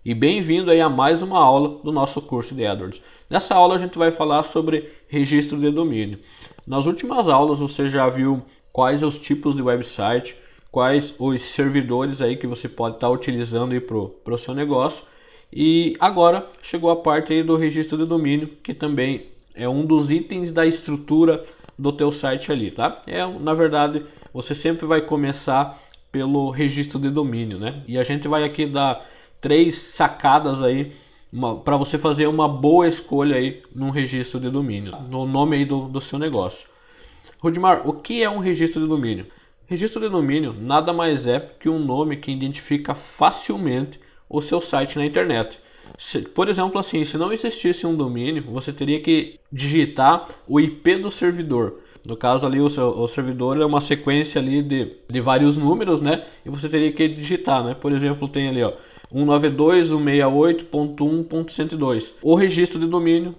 e bem-vindo aí a mais uma aula do nosso curso de AdWords. Nessa aula a gente vai falar sobre registro de domínio. Nas últimas aulas você já viu quais os tipos de website, quais os servidores aí que você pode estar utilizando aí para o seu negócio. E agora chegou a parte aí do registro de domínio, que também é um dos itens da estrutura do teu site ali, tá? Na verdade, você sempre vai começar pelo registro de domínio, né? E a gente vai aqui dar 3 sacadas aí para você fazer uma boa escolha aí no registro de domínio, no nome aí do seu negócio. Rudimar, o que é um registro de domínio? Registro de domínio nada mais é que um nome que identifica facilmente o seu site na internet. Por exemplo, assim, se não existisse um domínio, você teria que digitar o IP do servidor. No caso ali, o servidor é uma sequência ali de vários números, né? E você teria que digitar, né? Por exemplo, tem ali, ó, 192.168.1.102. O registro de domínio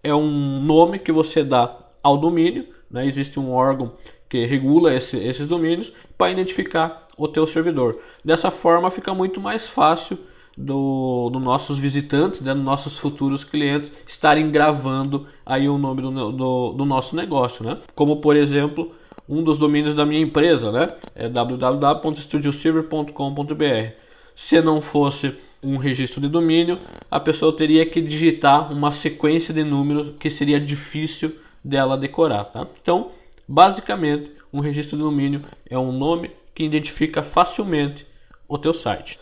é um nome que você dá ao domínio, né? Existe um órgão que regula esses domínios para identificar o teu servidor. Dessa forma fica muito mais fácil dos nossos visitantes, né, dos nossos futuros clientes estarem gravando aí o nome do nosso negócio, né? Como por exemplo, um dos domínios da minha empresa, né? É www.studiosilver.com.br. Se não fosse um registro de domínio, a pessoa teria que digitar uma sequência de números que seria difícil dela decorar, tá? Então, basicamente, um registro de domínio é um nome que identifica facilmente o teu site.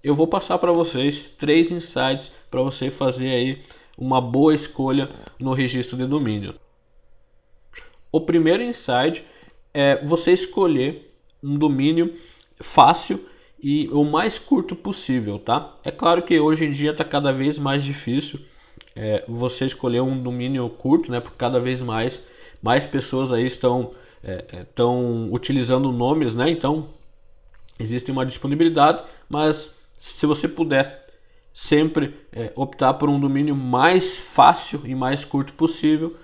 Eu vou passar para vocês 3 insights para você fazer aí uma boa escolha no registro de domínio. O primeiro insight é você escolher um domínio fácil e o mais curto possível, tá? É claro que hoje em dia está cada vez mais difícil você escolher um domínio curto, né? Porque cada vez mais pessoas aí estão utilizando nomes, né? Então existe uma disponibilidade, mas se você puder sempre optar por um domínio mais fácil e mais curto possível,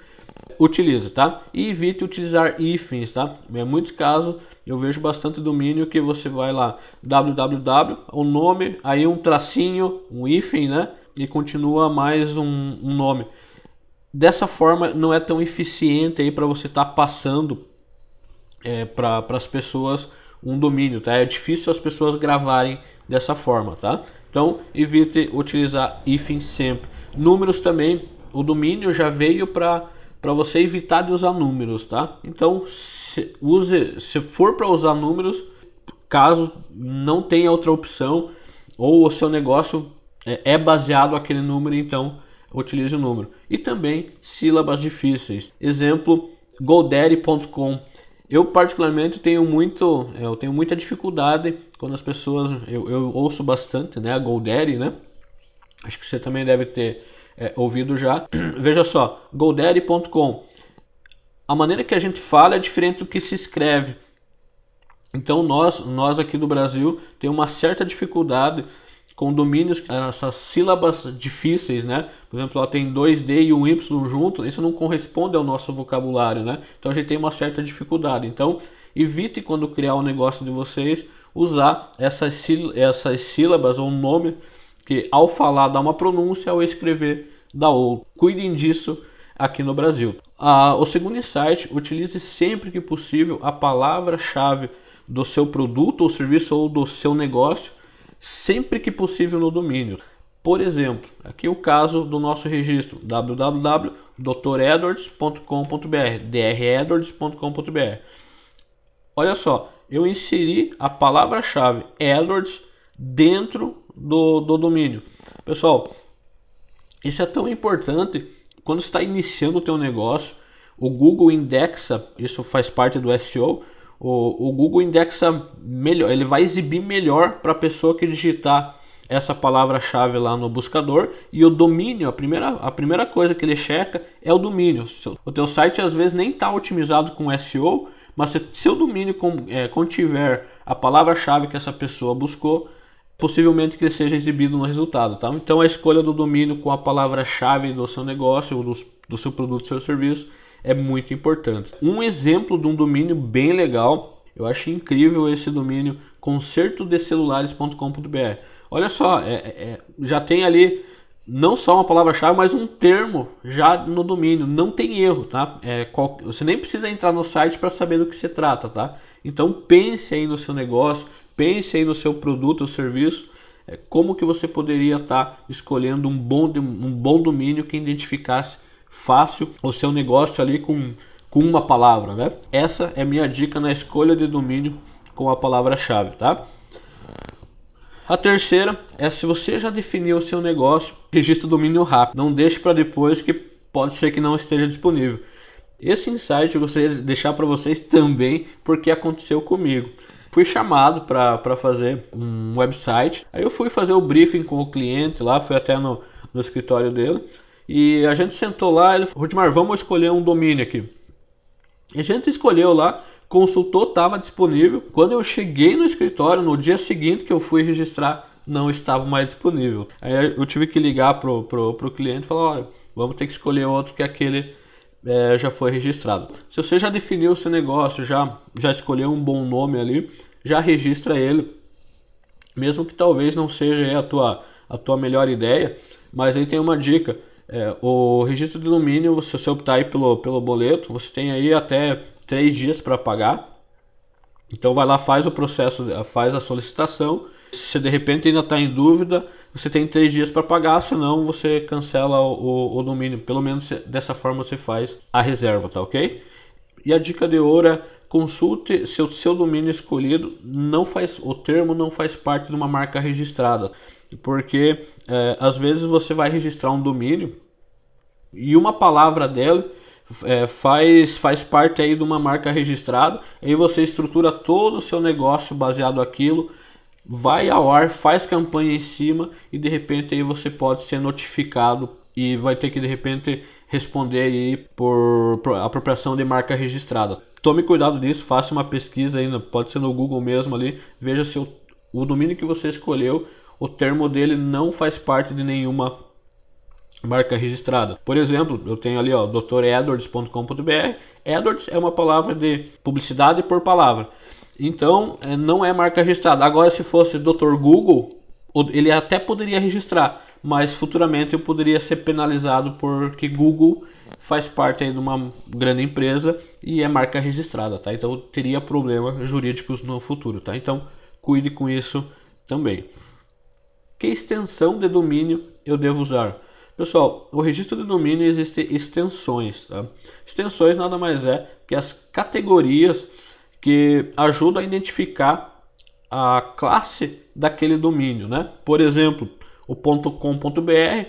utilize, tá? E evite utilizar hífens, tá? Em muitos casos eu vejo bastante domínio que você vai lá, www, o nome, aí um tracinho, um hífen, né? E continua mais um nome. Dessa forma não é tão eficiente aí para você estar passando para as pessoas um domínio, tá? É difícil as pessoas gravarem dessa forma, tá? Então evite utilizar hífen sempre. Números também, o domínio já veio para você evitar de usar números, tá? Então se for para usar números, caso não tenha outra opção ou o seu negócio é baseado naquele número, então utilize o número. E também sílabas difíceis. Exemplo, GoDaddy.com. Eu particularmente tenho muita dificuldade quando as pessoas, eu ouço bastante, né, a GoDaddy, né? Acho que você também deve ter ouvido já. Veja só, GoDaddy.com. A maneira que a gente fala é diferente do que se escreve. Então nós aqui do Brasil tem uma certa dificuldade com domínios, essas sílabas difíceis, né? Por exemplo, ela tem 2D e um Y junto, isso não corresponde ao nosso vocabulário, né? Então a gente tem uma certa dificuldade. Então evite, quando criar o negócio de vocês, usar essas sílabas ou um nome que ao falar dá uma pronúncia, ao escrever dá outra. Cuidem disso aqui no Brasil. O segundo insight, utilize sempre que possível a palavra-chave do seu produto ou serviço ou do seu negócio, sempre que possível no domínio. Por exemplo, aqui o caso do nosso registro, www.dredwards.com.br, dredwards.com.br. Olha só, eu inseri a palavra-chave AdWords dentro do domínio. Pessoal, isso é tão importante quando está iniciando o teu negócio. O Google indexa, isso faz parte do SEO. O Google indexa melhor, ele vai exibir melhor para a pessoa que digitar essa palavra-chave lá no buscador. E o domínio, a primeira coisa que ele checa é o domínio. O teu site às vezes nem está otimizado com SEO, mas se o domínio contiver a palavra-chave que essa pessoa buscou, possivelmente que ele seja exibido no resultado, tá? Então a escolha do domínio com a palavra-chave do seu negócio, ou do seu produto, do seu serviço, é muito importante. Um exemplo de um domínio bem legal, eu acho incrível esse domínio, concertodecelulares.com.br. olha só, já tem ali não só uma palavra-chave, mas um termo já no domínio, não tem erro, tá? Você nem precisa entrar no site para saber do que se trata, tá? Então pense aí no seu negócio, pense aí no seu produto ou serviço, como que você poderia estar escolhendo um bom domínio que identificasse fácil o seu negócio ali com uma palavra, né? Essa é minha dica na escolha de domínio com a palavra-chave, tá? A terceira é, se você já definiu o seu negócio, registre o domínio rápido. Não deixe para depois, que pode ser que não esteja disponível. Esse insight eu gostaria de deixar para vocês também, porque aconteceu comigo. Fui chamado para fazer um website. Aí eu fui fazer o briefing com o cliente lá, fui até no escritório dele. E a gente sentou lá, ele falou: Rudimar, vamos escolher um domínio aqui. E a gente escolheu lá, consultou, estava disponível. Quando eu cheguei no escritório, no dia seguinte que eu fui registrar, não estava mais disponível. Aí eu tive que ligar pro cliente e falar: olha, vamos ter que escolher outro, que aquele já foi registrado. Se você já definiu o seu negócio, já escolheu um bom nome ali, já registra ele, mesmo que talvez não seja a tua melhor ideia, mas aí tem uma dica. O registro de domínio, se você optar aí pelo boleto, você tem aí até 3 dias para pagar. Então vai lá, faz o processo, faz a solicitação. Se de repente ainda está em dúvida, você tem 3 dias para pagar, senão você cancela o domínio. Pelo menos dessa forma você faz a reserva, tá ok? E a dica de ouro é: consulte se o seu domínio escolhido o termo não faz parte de uma marca registrada. Porque às vezes você vai registrar um domínio e uma palavra dele faz parte aí de uma marca registrada. Aí você estrutura todo o seu negócio baseado naquilo, vai ao ar, faz campanha em cima e de repente aí você pode ser notificado e vai ter que de repente responder aí por apropriação de marca registrada. Tome cuidado disso, faça uma pesquisa aí, pode ser no Google mesmo ali, veja se o domínio que você escolheu, o termo dele não faz parte de nenhuma marca registrada. Por exemplo, eu tenho ali, ó, dredwards.com.br. Edwards é uma palavra de publicidade por palavra. Então, não é marca registrada. Agora, se fosse Dr. Google, ele até poderia registrar, mas futuramente eu poderia ser penalizado porque Google faz parte aí de uma grande empresa e é marca registrada, tá? Então, eu teria problemas jurídicos no futuro, tá? Então, cuide com isso também. Que extensão de domínio eu devo usar? Pessoal, o registro de domínio existem extensões, tá? Extensões nada mais é que as categorias que ajudam a identificar a classe daquele domínio, né? Por exemplo, o .com.br,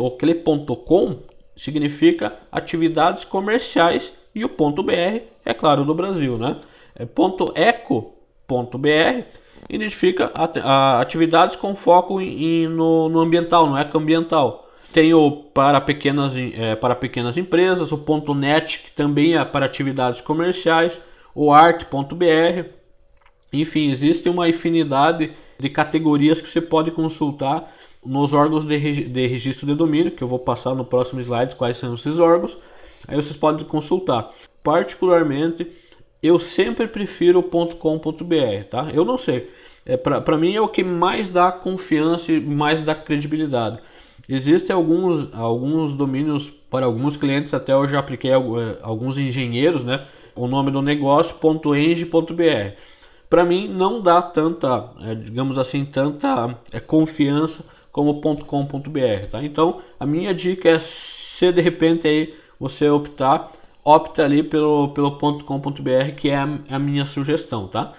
aquele .com significa atividades comerciais e o .br é claro do Brasil, né? .eco.br identifica atividades com foco no ambiental, no ecoambiental. Tem o para pequenas empresas, o .net, que também é para atividades comerciais, o art.br. Enfim, existe uma infinidade de categorias que você pode consultar nos órgãos de registro de domínio, que eu vou passar no próximo slide quais são esses órgãos. Aí vocês podem consultar. Particularmente, eu sempre prefiro o .com.br, tá? Eu não sei. Para mim é o que mais dá confiança e mais dá credibilidade. Existem alguns domínios para alguns clientes, até eu já apliquei alguns engenheiros, né? O nome do negócio .eng.br. Para mim não dá tanta, digamos assim, tanta confiança como .com.br, tá? Então a minha dica é, se de repente aí você opta ali pelo .com.br, que é a minha sugestão, tá?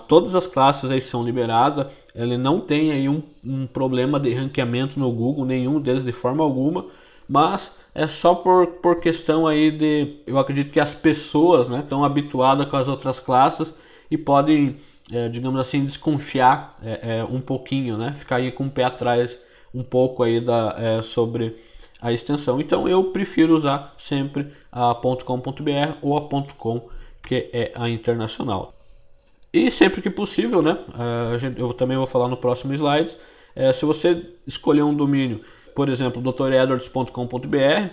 Todas as classes aí são liberadas, ele não tem aí um problema de ranqueamento no Google, nenhum deles de forma alguma, mas é só por questão aí eu acredito que as pessoas, né, estão habituadas com as outras classes e podem, digamos assim, desconfiar um pouquinho, né, ficar aí com o pé atrás um pouco aí sobre a extensão. Então eu prefiro usar sempre a .com.br ou a .com, que é a internacional. E sempre que possível, né, eu também vou falar no próximo slide, se você escolher um domínio, por exemplo, dredwards.com.br,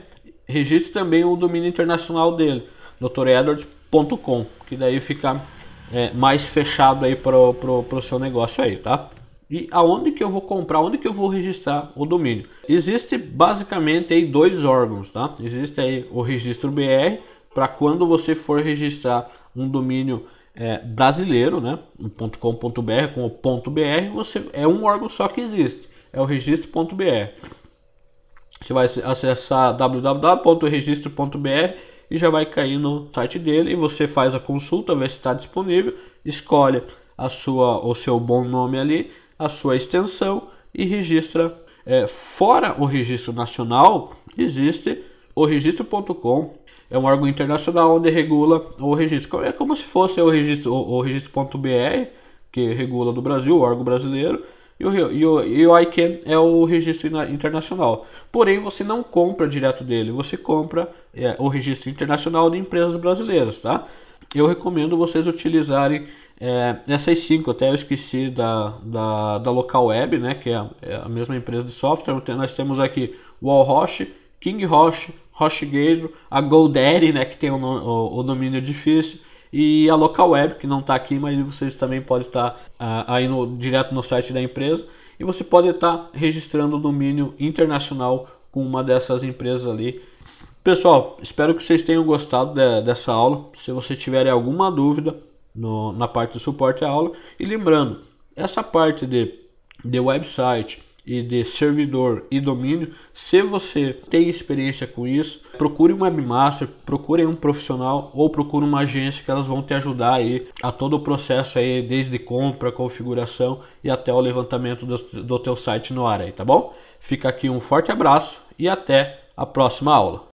registre também o domínio internacional dele, dredwards.com, que daí fica mais fechado aí para o seu negócio aí, tá? E aonde que eu vou comprar, onde que eu vou registrar o domínio? Existe basicamente aí dois órgãos, tá? Existe aí o registro BR, para quando você for registrar um domínio brasileiro, né? .com.br com o .br, você é um órgão só que existe, é o registro.br. Você vai acessar www.registro.br e já vai cair no site dele e você faz a consulta, vê se está disponível, escolhe o seu bom nome ali, a sua extensão e registra. Fora o registro nacional, existe o registro.com, é um órgão internacional onde regula o registro. É como se fosse o registro.br, que regula do Brasil, o órgão brasileiro, e o ICANN é o registro internacional. Porém, você não compra direto dele, você compra o registro internacional de empresas brasileiras, tá? Eu recomendo vocês utilizarem essas 5, até eu esqueci da Local Web, né, que é a mesma empresa de software. Nós temos aqui Wallhost, KingHost, HostGator, a GoDaddy, né, que tem o domínio difícil, e a Local Web, que não está aqui, mas vocês também podem estar aí direto no site da empresa, e você pode estar registrando o domínio internacional com uma dessas empresas ali. Pessoal, espero que vocês tenham gostado dessa aula. Se vocês tiverem alguma dúvida na parte do suporte à aula, e lembrando, essa parte de website e de servidor e domínio, se você tem experiência com isso, procure um webmaster, procure um profissional ou procure uma agência, que elas vão te ajudar aí a todo o processo aí, desde compra, configuração e até o levantamento do teu site no ar aí, tá bom? Fica aqui um forte abraço e até a próxima aula.